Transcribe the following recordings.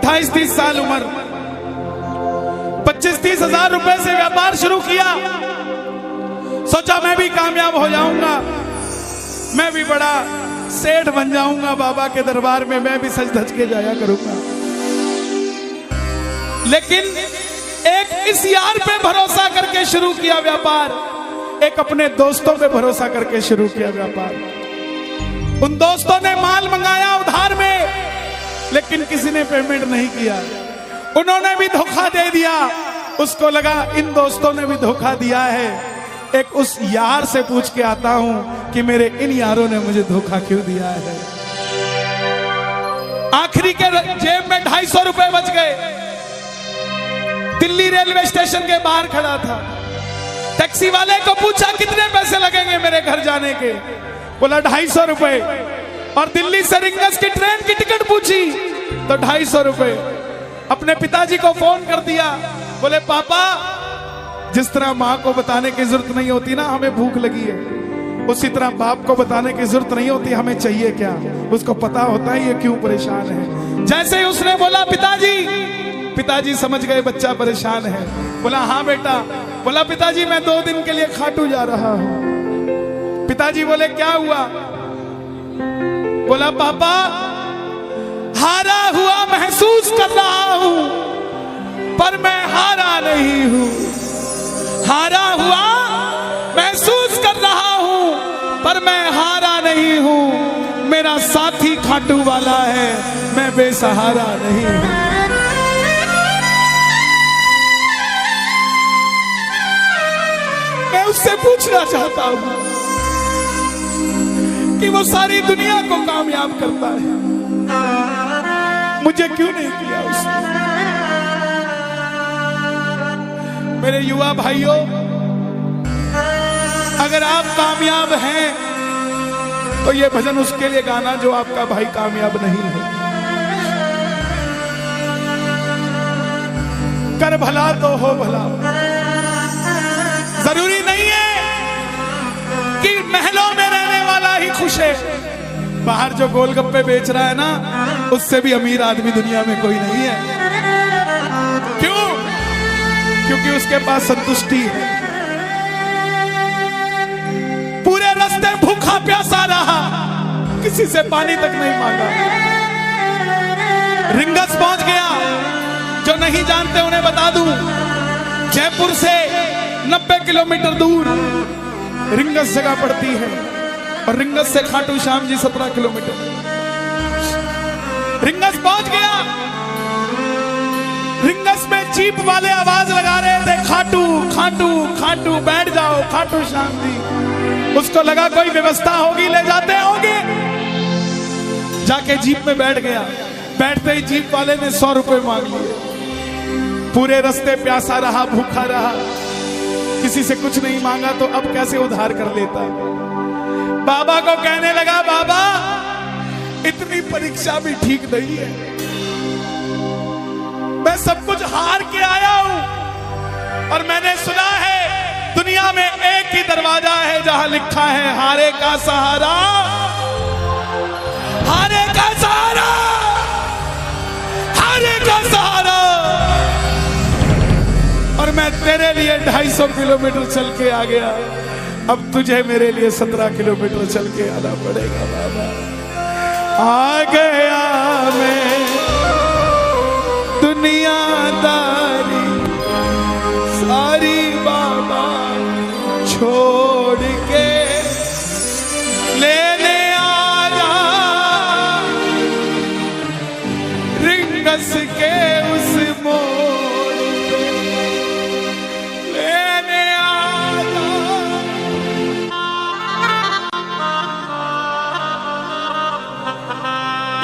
28-30 साल उम्र, 25-30 हजार रुपए से व्यापार शुरू किया। सोचा मैं भी कामयाब हो जाऊंगा, मैं भी बड़ा सेठ बन जाऊंगा, बाबा के दरबार में मैं भी सज धज के जाया करूंगा। लेकिन एक इस यार पे भरोसा करके शुरू किया व्यापार, एक अपने दोस्तों पे भरोसा करके शुरू किया व्यापार। उन दोस्तों ने माल मंगाया उधार में, लेकिन किसी ने पेमेंट नहीं किया। उन्होंने भी धोखा दे दिया। उसको लगा इन दोस्तों ने भी धोखा दिया है। एक उस यार से पूछ के आता हूं कि मेरे इन यारों ने मुझे धोखा क्यों दिया है। आखिरी के जेब में 250 रुपए बच गए। दिल्ली रेलवे स्टेशन के बाहर खड़ा था। टैक्सी वाले को पूछा कितने पैसे लगेंगे मेरे घर जाने के, बोला 250 रुपए। और दिल्ली से रिंगस की ट्रेन की टिकट पूछी तो 250 रुपए। अपने पिताजी को फोन कर दिया, बोले पापा, जिस तरह माँ को बताने की जरूरत नहीं होती ना हमें भूख लगी है, उसी तरह बाप को बताने की जरूरत नहीं होती हमें चाहिए क्या, उसको पता होता है ये क्यों परेशान है। जैसे ही उसने बोला पिताजी, पिताजी समझ गए बच्चा परेशान है। बोला हाँ बेटा। बोला पिताजी मैं 2 दिन के लिए खाटू जा रहा हूं। पिताजी बोले क्या हुआ? बोला पापा, हारा हुआ महसूस कर रहा हूं, पर मैं हारा नहीं हूं। हारा हुआ महसूस कर रहा हूं, पर मैं हारा नहीं हूं। मेरा साथी खाटू वाला है, मैं बेसहारा नहीं हूं। मैं उससे पूछना चाहता हूं कि वो सारी दुनिया को कामयाब करता है, मुझे क्यों नहीं किया उसने? मेरे युवा भाइयों, अगर आप कामयाब हैं तो ये भजन उसके लिए गाना जो आपका भाई कामयाब नहीं है। कर भला तो हो भला। जरूरी नहीं है कि महलों में रहने वाला ही खुश है। बाहर जो गोलगप्पे बेच रहा है ना, उससे भी अमीर आदमी दुनिया में कोई नहीं है। क्यों? क्योंकि उसके पास संतुष्टि है। पूरे रास्ते भूखा प्यासा रहा, किसी से पानी तक नहीं मांगा। रिंगस पहुंच गया। जो नहीं जानते उन्हें बता दूं, जयपुर से 90 किलोमीटर दूर रिंगस जगह पड़ती है, और रिंगस से खाटू श्याम जी 17 किलोमीटर। रिंगस पहुंच गया। रिंगस में जीप वाले आवाज लगा रहे थे, खाटू खाटू खाटू, बैठ जाओ खाटू श्याम जी। उसको लगा कोई व्यवस्था होगी, ले जाते होंगे। जाके जीप में बैठ गया। बैठते ही जीप वाले ने 100 रुपए मांग लिए। पूरे रास्ते प्यासा रहा, भूखा रहा, किसी से कुछ नहीं मांगा तो अब कैसे उधार कर लेता। बाबा को कहने लगा, बाबा इतनी परीक्षा भी ठीक नहीं है, मैं सब कुछ हार के आया हूं, और मैंने सुना है दुनिया में एक ही दरवाजा है जहां लिखा है हारे का सहारा, हारे का सहारा, हारे का सहारा। और मैं तेरे लिए 250 किलोमीटर चल के आ गया, अब तुझे मेरे लिए 17 किलोमीटर चल के आना पड़ेगा। बाबा आ गया मैं दुनियादारी सारी बाबा छोड़ के, लेने आया रिंगस के उस मोड़ पे, लेने आया।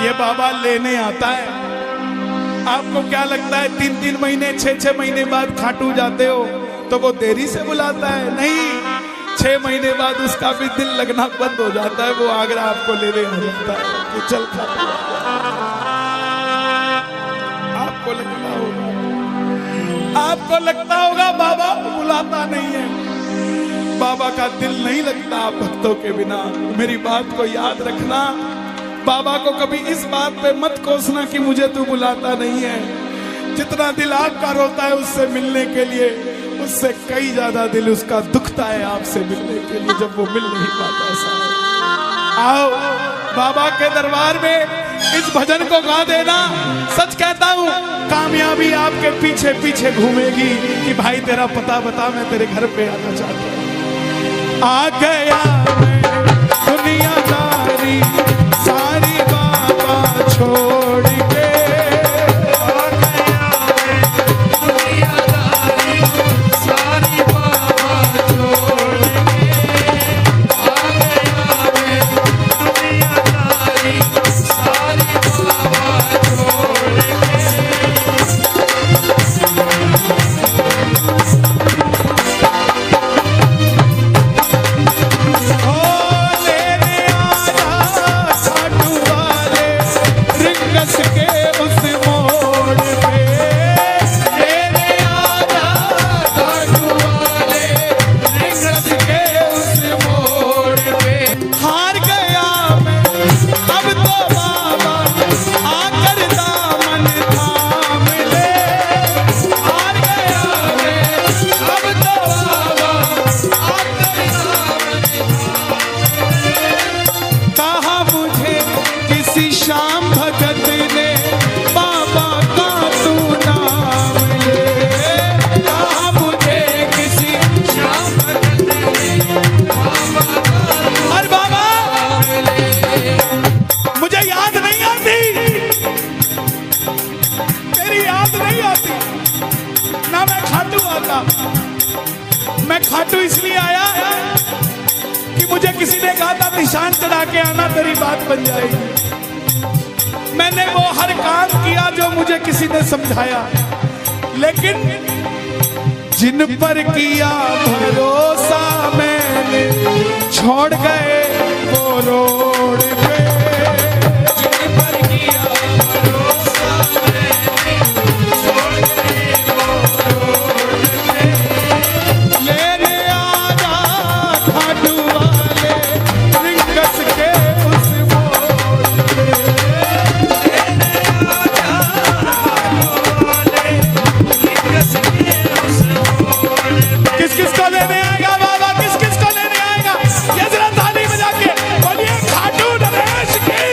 ये बाबा लेने आता है। आपको क्या लगता है 3-3 महीने 6-6 महीने बाद खाटू जाते हो तो वो देरी से बुलाता है? नहीं, 6 महीने बाद उसका भी दिल लगना बंद हो जाता है। वो आगरा आपको लेने आ जाता है कि चल खाटू। आपको लगता होगा बाबा बुलाता नहीं है। बाबा का दिल नहीं लगता भक्तों के बिना। मेरी बात को याद रखना, बाबा को कभी इस बात पे मत कोसना कि मुझे तू बुलाता नहीं है। जितना दिल आपका रोता है उससे मिलने के लिए, उससे कई ज्यादा दिल उसका दुखता है आपसे मिलने के लिए जब वो मिल नहीं पाता। साहब आओ बाबा के दरबार में इस भजन को गा देना। सच कहता हूँ कामयाबी आपके पीछे पीछे घूमेगी कि भाई तेरा पता बता, मैं तेरे घर पे आना चाहता हूँ। आ गया मैं दुनियादारी सारी बाबा छोड़ के, आ गया मैं दुनियादारी सारी बाबा छोड़ के, आ गया मैं दुनियादारी सारी बाबा छोड़ के। मैं खाटू इसलिए आया कि मुझे किसी ने कहा था निशान चढ़ा के आना, तेरी बात बन जाएगी। मैंने वो हर काम किया जो मुझे किसी ने समझाया, लेकिन जिन पर किया भरोसा मैंने छोड़ गए वो रोड पे, जिन पर किया भरोसा मैंने छोड़ गए वो रोड पे। लेने आजा खाटू वाले रिंगस के उस मोड़ पे, लेने आजा खाटू वाले रिंगस के उस मोड़ पे। किस किस को लेने आएगा बाबा, किस किस को लेने आएगा? ये जरा ताली बजा के बोलिए खाटू नरेश की।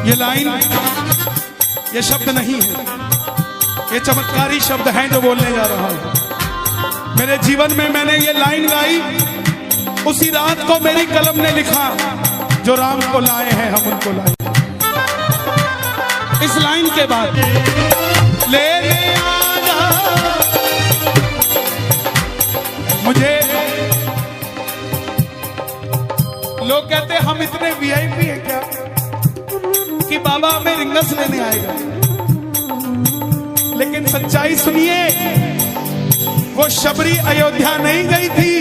ये लाइन, ये शब्द नहीं है, ये चमत्कारी शब्द हैं जो बोलने जा रहा हूं। मेरे जीवन में मैंने ये लाइन गाई, उसी रात को मेरी कलम ने लिखा, जो राम को लाए हैं हम उनको लाए। इस लाइन के बाद लेने आजा, मुझे लोग कहते हम इतने वीआईपी हैं क्या कि बाबा हमें रिंगस लेने आएगा, लेकिन सच्चाई सुनिए, वो शबरी अयोध्या नहीं गई थी,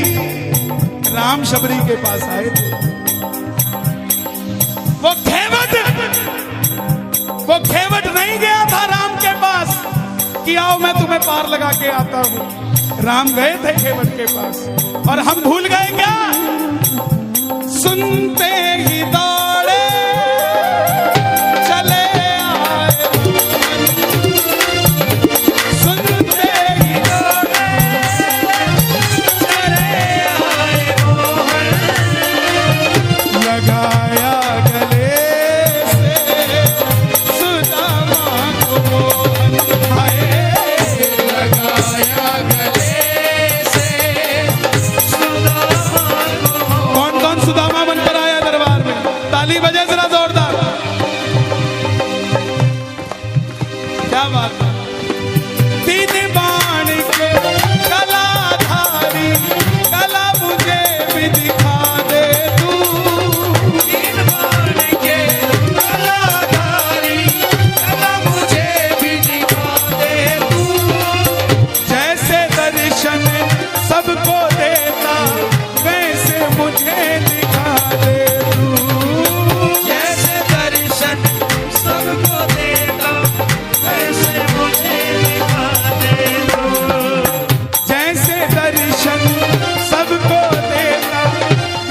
राम शबरी के पास आए थे। वो खेवट नहीं गया था राम के पास कि आओ मैं तुम्हें पार लगा के आता हूं। राम गए थे खेवट के पास, और हम भूल गए क्या? सुनते ही दौड़े चले आए, सुनते ही दौड़े चले आए मोहन, लगाया गले से सुदामा को मोहन, लगाया गले से सुदामा को। कौन कौन सुदामा बनकर आया दरबार में? सबको देता वैसे मुझे दिखा दे तू। जैसे दर्शन सबको देता वैसे मुझे दिखा दे तू। जैसे दर्शन सबको देता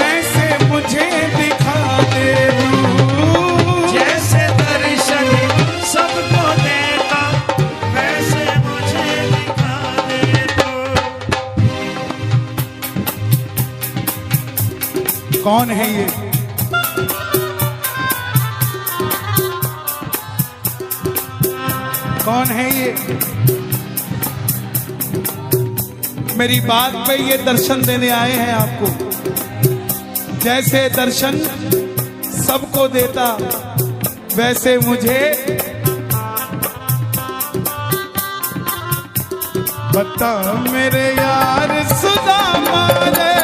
वैसे मुझे दिखा दे तू। जैसे दर्शन सबको देता वैसे मुझे दिखा दे तू। कौन है ये? कौन है ये? मेरी बात पे ये दर्शन देने आए हैं आपको। जैसे दर्शन सबको देता वैसे मुझे बता मेरे यार सुदामा रे,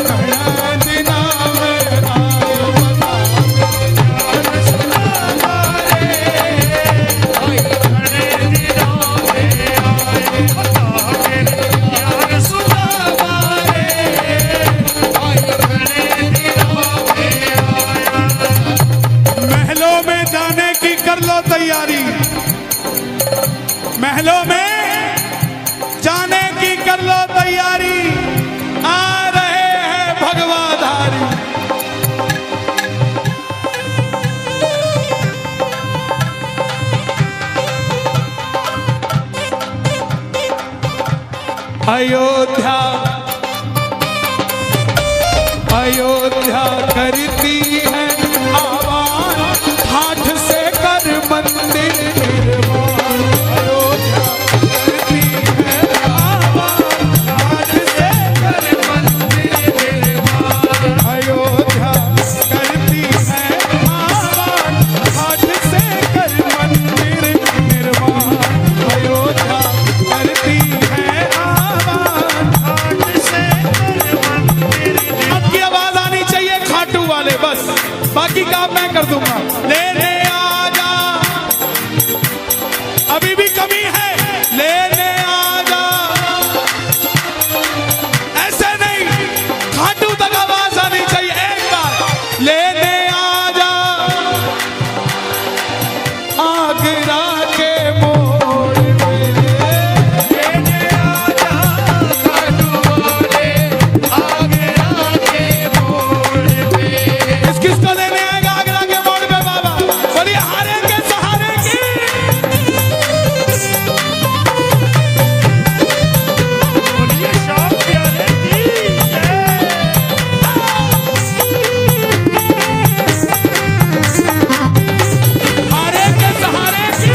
नया दिना में आए बता मेरे यार सुदामा रे। खड़े दिनों में आए बता मेरे यार सुदामा रे। खड़े दिनों में आया। महलों में जाने की कर लो तैयारी, महलों में जाने की कर लो तैयारी, आ रहे हैं भगवाधारी। अयोध्या अयोध्या करती है आवाज, हाथ से कर मंदिर निर्माण। अयोध्या करती है आवाज, हाथ से कर मंदिर निर्माण। अयोध्या करती है आवाज, हाथ से कर मंदिर निर्माण। अयोध्या करती है आवाज, हाथ से कर मंदिर अब की आवाज आनी चाहिए खाटू वाले, बस बाकी काम मैं कर दूंगा। लेने आजा, अभी भी कमी है, लेने आजा। ऐसे नहीं, खाटू तक आवाज आनी चाहिए एक बार। लेने आजा आगरा के मोड़ में, लेने आजा खाटू वाले आगरा के मोड़ पे। किसको लेने आएगा आगरा के मोड़ पे बाबा? बोलिए हारे के सहारे की। बोलिए शाम प्यारे की जय। हारे के सहारे की।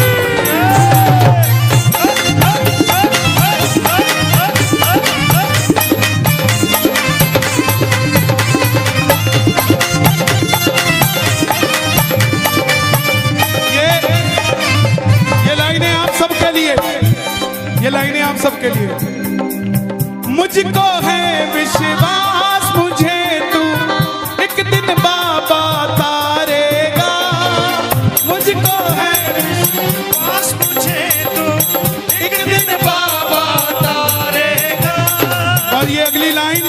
ये लाइनें आप सबके लिए, ये लाइनें आप सबके लिए। मुझको है विश्वास मुझे तू एक दिन बाबा तारेगा। मुझको है पास मुझे तो एक दिन बाबा तारेगा। और ये अगली लाइन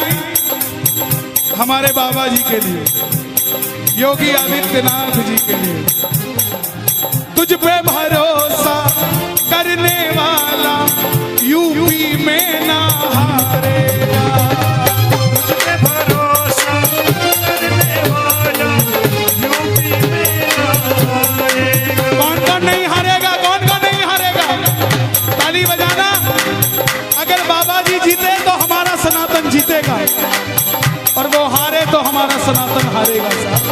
हमारे बाबा जी के लिए, योगी आदित्यनाथ जी के लिए। तुझ पे भरोसा करने वाला यूपी में ना हारेगा। तुझ पे भरोसा करने वाला यूपी में ना हारेगा। कौन कौन नहीं हारेगा? कौन कौन नहीं हारेगा? ताली बजाना। अगर बाबा जी जीते तो हमारा सनातन जीतेगा, और वो हारे तो हमारा सनातन हारेगा। साहब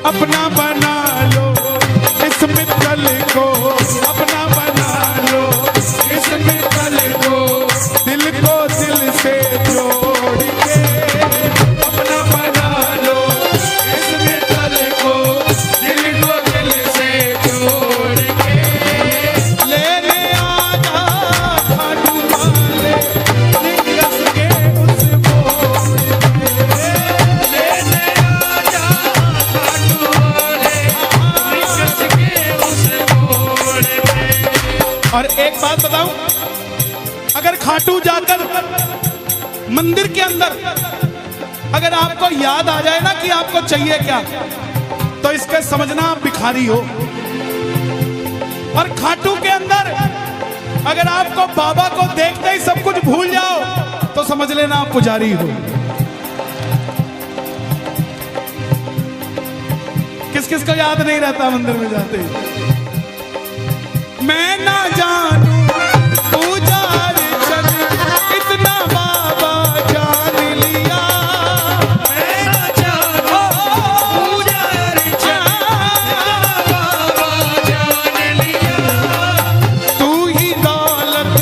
अपना बना लो इस मित्तल को, अपना बना लो इस मित्तल को, दिल को दिल से जोड़ के। अपना बना लो इस मित्तल को, दिल को दिल से जोड़ के। लेने आजा खाटू वाले लिंगस के उस मोड़ पे। लेने आजा खाटू वाले और एक बात बताऊं, अगर खाटू जाकर मंदिर के अंदर अगर आपको याद आ जाए ना कि आपको चाहिए क्या, तो इसके समझना आप भिखारी हो। और खाटू के अंदर अगर आपको बाबा को देखते ही सब कुछ भूल जाओ, तो समझ लेना आप पुजारी हो। किस किस को याद नहीं रहता मंदिर में जाते? मैं ना जानू पुजारी चल, इतना बाबा जान लिया। मैं ना जानू पुजारी चल, इतना बाबा जान लिया। तू ही दौलत,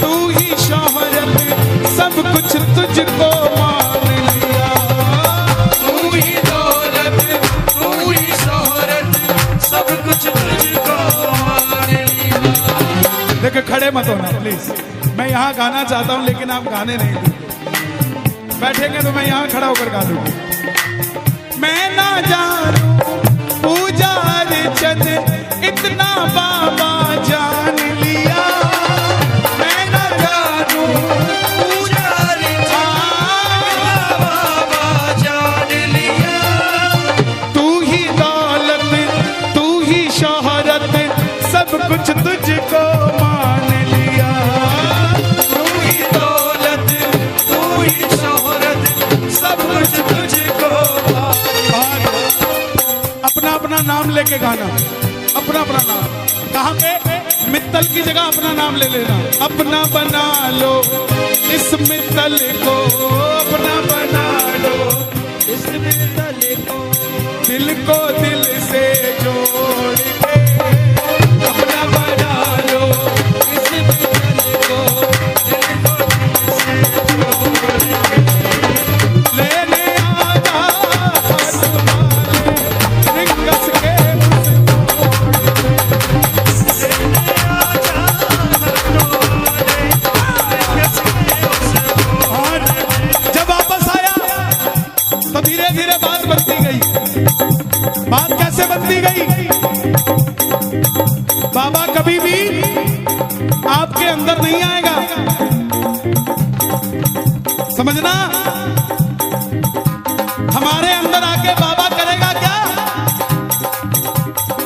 तू ही शोहरत, सब कुछ तुझको मान लिया। तू ही दौलत, तू ही शोहरत, सब कुछ तुझको मान लिया। देखो खड़े मत होना प्लीज, मैं यहाँ गाना चाहता हूँ लेकिन आप गाने नहीं देंगे। बैठेंगे तो मैं यहाँ खड़ा होकर गा दूंगा। मैं ना जानू पुजारी चंद, इतना बाबा जान लिया। मैं ना जानू पुजारी चल, बाबा जान लिया। तू ही दौलत, तू ही शोहरत, सब कुछ तुझको मान लिया। तू ही दौलत, तू ही शोहरत, सब कुछ तुझको मान। अपना अपना नाम लेके गाना, अपना अपना नाम। कहाँ पे? मित्तल की जगह अपना नाम ले लेना। अपना बना लो इस मित्तल को, अपना बना लो इस मित्तल को, दिल को दिल से जोड़ के। अपना बना लो इस मित्तल को, दिल को दिल से जोड़ के। लेने आजा रिंगस के लेने आजा हटोले, किसके उस मोड़ में। जब वापस आया तो धीरे धीरे बात बनती गई। बात कैसे बनती गई? बाबा कभी भी आपके अंदर नहीं आएगा, समझना। हमारे अंदर आके बाबा करेगा क्या?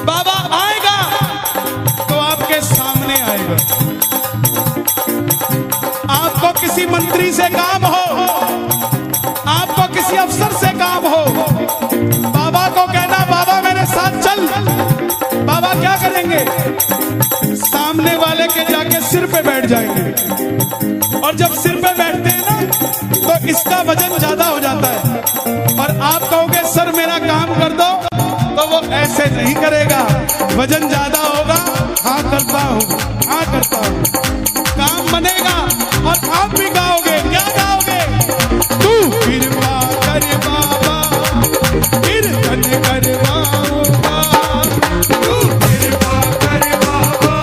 बाबा आएगा तो आपके सामने आएगा। आपको किसी मंत्री से काम हो, आपको किसी अफसर से काम हो, बाबा को कहना बाबा मेरे साथ चल। बाबा क्या करेंगे? सामने वाले के जाके सिर पे बैठ जाएंगे। और जब सिर पे बैठते हैं ना, तो इसका वजन ज्यादा हो जाता है। और आप कहोगे सर मेरा काम कर दो, तो वो ऐसे नहीं करेगा। वजन ज्यादा होगा, हाँ करता हूँ, हाँ करता हूँ, काम बनेगा। और आप भी गाओगे, क्या गाओगे? तू कृपा कर बाबा, कीर्तन करवाऊंगा। तू कृपा कर बाबा,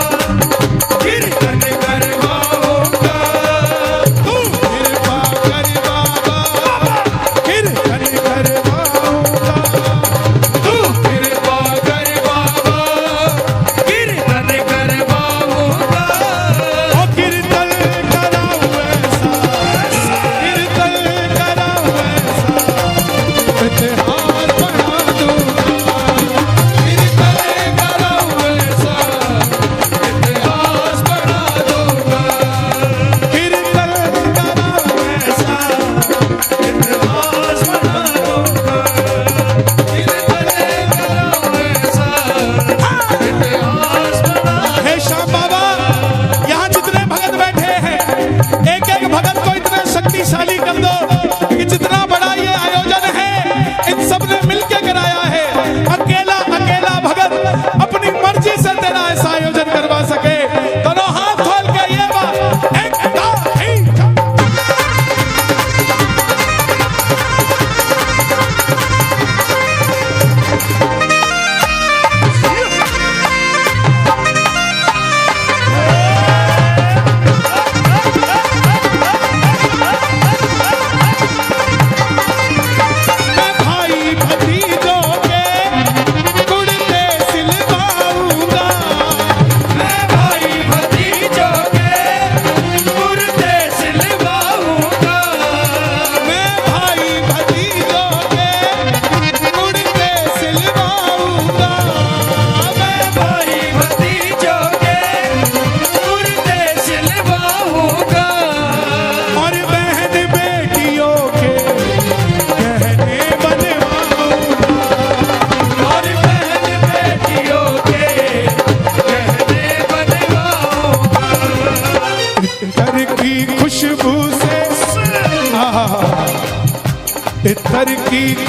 कीर्तन करवाऊंगा। तू कृपा कर बाबा, कीर्तन करवाऊंगा। तू कृपा कर बाबा, कीर्तन करवाऊंगा।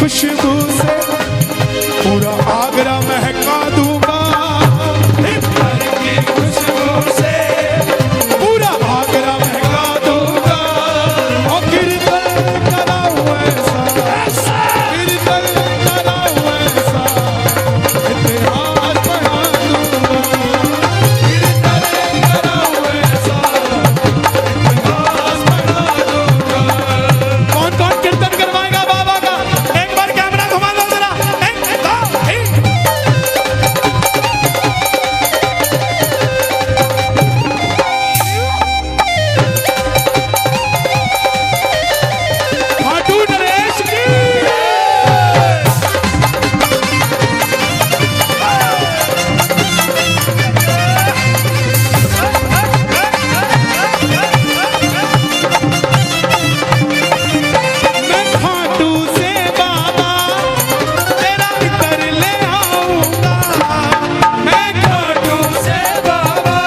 खुशबू से पूरा आगरा महका दूंगा। इतर की खुशबू से पूरा आगरा महका दूंगा। और कीर्तन कराऊं ऐसा, कीर्तन कराऊं ऐसा, इतिहास बना दूंगा। कीर्तन कराऊं ऐसा, इतिहास बना दूंगा। कौन कौन कीर्तन करवाएगा बाबा का? एक बार कैमरा घुमा दो जरा। खाटू नरेश की मैं खाटू से बाबा तेरा इतर ले आऊंगा। मैं खाटू से बाबा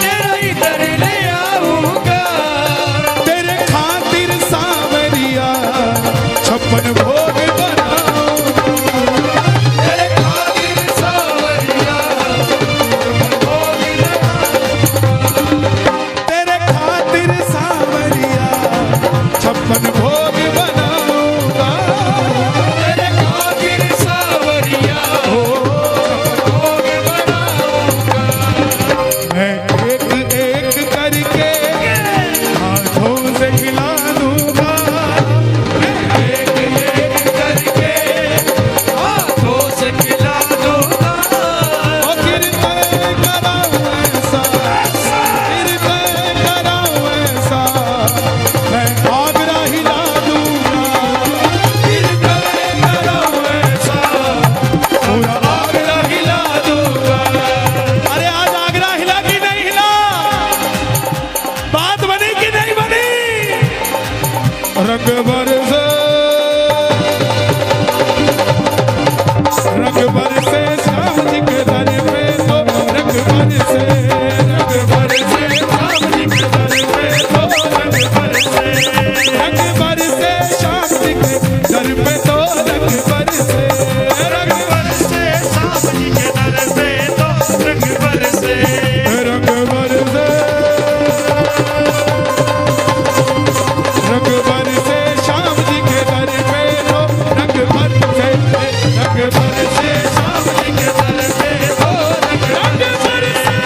तेरा इतर ले आऊंगा। तेरे खातिर सांवरिया 56 भोग बनाऊंगा। तेरे खातिर सांवरिया भोग तेरे खातिर सांवरिया 56 भोग बनाऊंगा। तेरे खातिर सांवरिया भोग बनाऊंगा। मैं एक एक करके हाथों से खिला दूंगा। एक एक करके हाथों से खिला दूंगा। और कीर्तन कराऊं ऐसा, कीर्तन कराऊं ऐसा, मैं आगरा हिला दूंगा। कीर्तन कराऊं ऐसा पूरा आगरा हिला दूंगा। अरे आज आगरा हिला कि नहीं हिला? बात बनी कि नहीं बनी? रंग बरसे, रंग बरसे श्याम जी के दर पे तो रंग बरसे, रंग बरसे श्याम जी के दर पे तो रंग बरसे, रंग बरसे श्याम जी के दर पे तो रंग बरसे, रंग बरसे सांप जी के दर पे तो रंग बरसे। रंग बरसे, रंग बरसे श्याम जी के दर पे तो रंग बरसे, रंग बरसे सांप जी के दर पे तो रंग बरसे।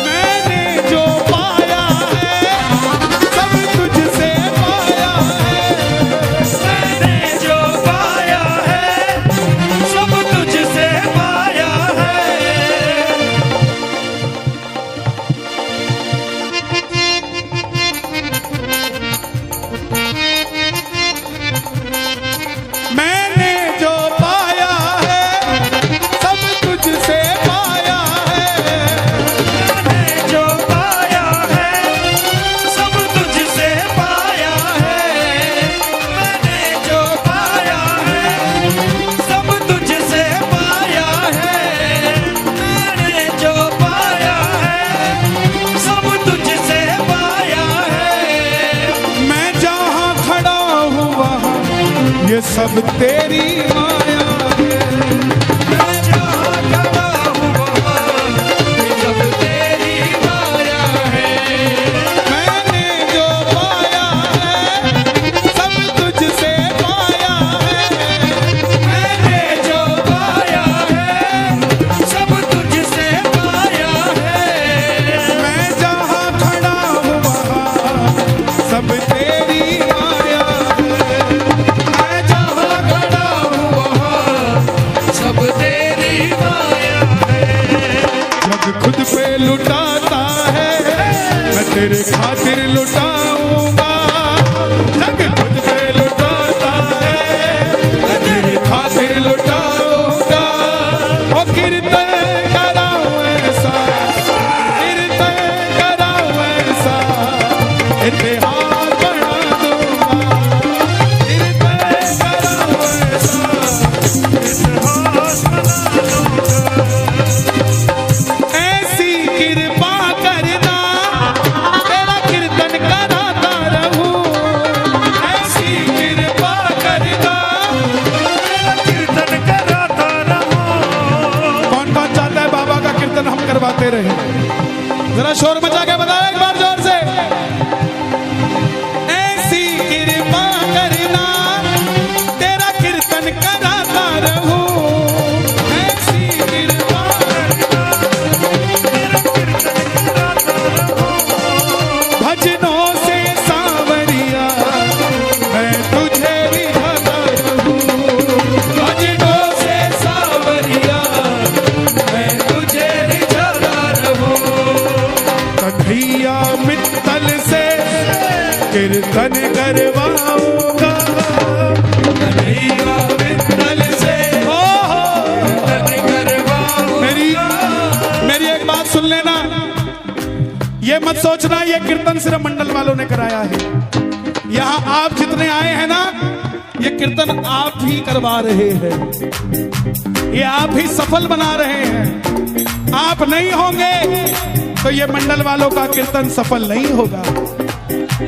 मैंने जो पाया है सब तुझसे पाया है। मैंने जो पाया है सब तुझसे पाया है। मैंने जो पाया है सब तुझसे पाया है। मैंने जो पाया है सब तुझसे पाया है। मैंने जो पाया है सब तुझसे पाया है। मैंने जो पाया है सब तुझसे पाया है। मैं जहाँ खड़ा हूँ वहाँ ये सब तेरी माया है। मैं जहाँ खड़ा हूँ वहाँ ये सब तेरी माया है। मैंने जो पाया है सब तुझसे पाया है। मैंने जो पाया है सब तुझसे पाया है। मैं जहाँ खड़ा हूँ वहाँ सब तेरी माया है। मैं जहाँ खड़ा हूँ वहाँ सब तेरी माया है। जग खुद पे लुटाता है मैं तेरे खातिर लुटाऊंगा। जग खुद पे लुटाता है मैं तेरे खातिर लुटाऊंगा। ओ कीर्तन कराऊं ऐसा, कीर्तन कराऊं ऐसा, गाते रहे। जरा शोर मचा के बताओ एक बार जोर से। ऐसी कृपा करना तेरा कीर्तन कराता रहूं, ऐसी कृपा करना तेरा कीर्तन कराता रहूं। भजनों से सांवरिया मैं तुझे रिझाता रहूं, भजनों से सांवरिया मैं तुझे रिझाता रहूं। कन्हैया मित्तल से कीर्तन करवाऊंगा, कन्हैया मित्तल से कीर्तन करवाऊंगा। मेरी एक बात सुन लेना, ये मत सोचना ये कीर्तन सिर्फ मंडल वालों ने कराया है। यहाँ आप जितने आए हैं ना, ये कीर्तन आप ही करवा रहे हैं, ये आप ही सफल बना रहे हैं। आप नहीं होंगे तो ये मंडल वालों का कीर्तन सफल नहीं होगा।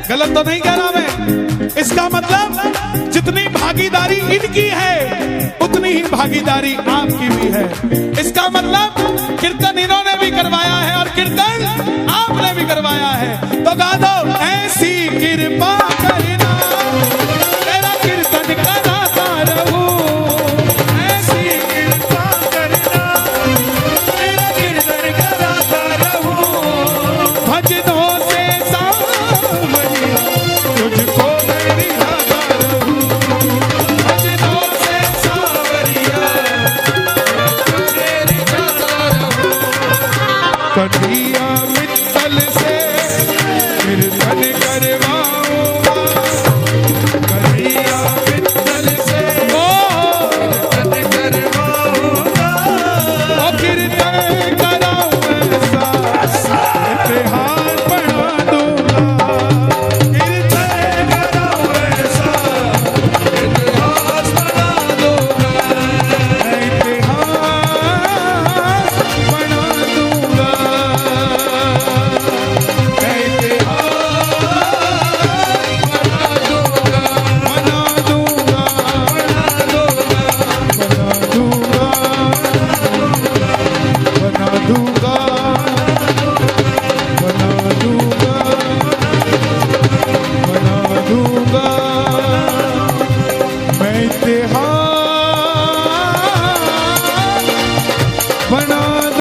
गलत तो नहीं कह रहा मैं? इसका मतलब जितनी भागीदारी इनकी है उतनी ही भागीदारी आपकी भी है। इसका मतलब कीर्तन इन्होंने भी करवाया है और कीर्तन आपने भी करवाया है। तो गा दो, ऐसी कृपा करना तेरा कीर्तन कराता रहूं, ऐसी कृपा करना तेरा कीर्तन कराता रहूं। भजनों से सांवरिया तुझको मैं रिझाता रहूं, भजनों से सांवरिया मैं तुझे रिझाता रहूं। कन्हैया